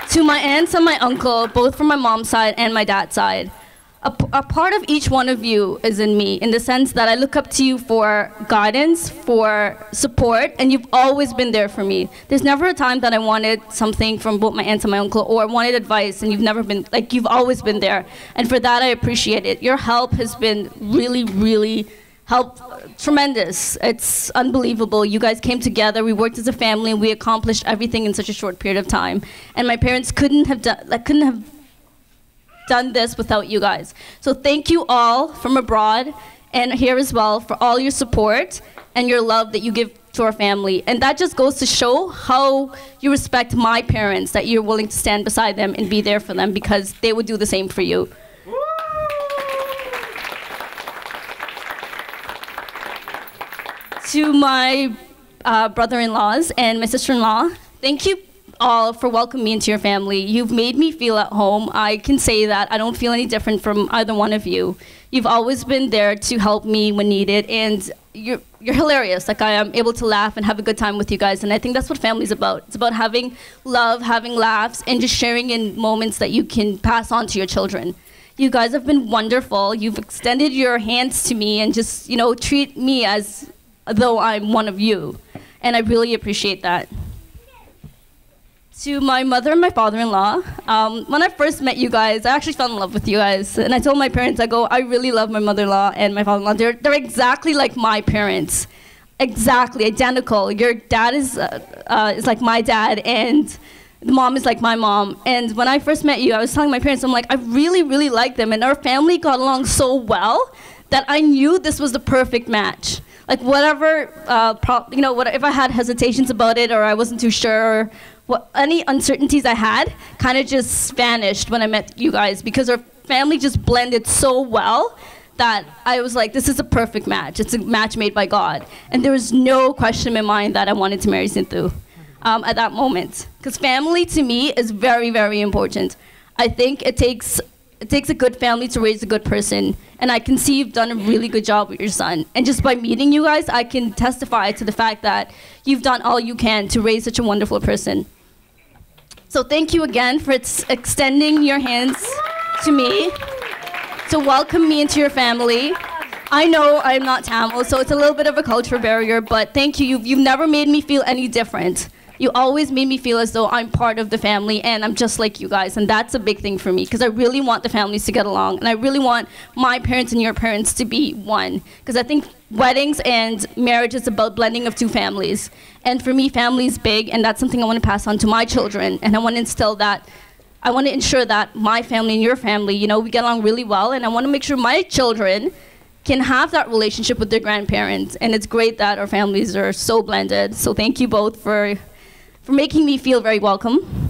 To my aunts and my uncle, both from my mom's side and my dad's side, a part of each one of you is in me, in the sense that I look up to you for guidance, for support, and you've always been there for me. There's never a time that I wanted something from both my aunts and my uncle, or wanted advice, and you've never been, like, you've always been there. And for that, I appreciate it. Your help has been really tremendous. It's unbelievable. You guys came together, we worked as a family, and we accomplished everything in such a short period of time. And my parents couldn't have done this without you guys. So thank you all from abroad and here as well for all your support and your love that you give to our family. And that just goes to show how you respect my parents, that you're willing to stand beside them and be there for them, because they would do the same for you. To my brother-in-laws and my sister-in-law, thank you all for welcoming me into your family. You've made me feel at home. I can say that I don't feel any different from either one of you. You've always been there to help me when needed, and you're hilarious. Like, I am able to laugh and have a good time with you guys, and I think that's what family's about. It's about having love, having laughs, and just sharing in moments that you can pass on to your children. You guys have been wonderful. You've extended your hands to me and just, you know, treat me as though I'm one of you, and I really appreciate that. To my mother and my father-in-law, when I first met you guys, I actually fell in love with you guys. And I told my parents, I go, I really love my mother-in-law and my father-in-law. They're exactly like my parents. Exactly, identical. Your dad is like my dad, and the mom is like my mom. And when I first met you, I was telling my parents, I'm like, I really like them. And our family got along so well that I knew this was the perfect match. Like, whatever, if I had hesitations about it, or I wasn't too sure, or any uncertainties I had kind of just vanished when I met you guys, because our family just blended so well that I was like, this is a perfect match. It's a match made by God. And there was no question in my mind that I wanted to marry Sinthu at that moment. Because family, to me, is very important. I think it takes a good family to raise a good person. And I can see you've done a really good job with your son. And just by meeting you guys, I can testify to the fact that you've done all you can to raise such a wonderful person. So thank you again for extending your hands to me, to welcome me into your family. I know I'm not Tamil, so it's a little bit of a culture barrier, but thank you. You've never made me feel any different. You always made me feel as though I'm part of the family and I'm just like you guys, and that's a big thing for me, because I really want the families to get along, and I really want my parents and your parents to be one, because I think weddings and marriage is about blending of two families. And for me, family is big, and that's something I want to pass on to my children, and I want to instill that. I want to ensure that my family and your family, you know, we get along really well, and I want to make sure my children can have that relationship with their grandparents, and it's great that our families are so blended. So thank you both for making me feel very welcome.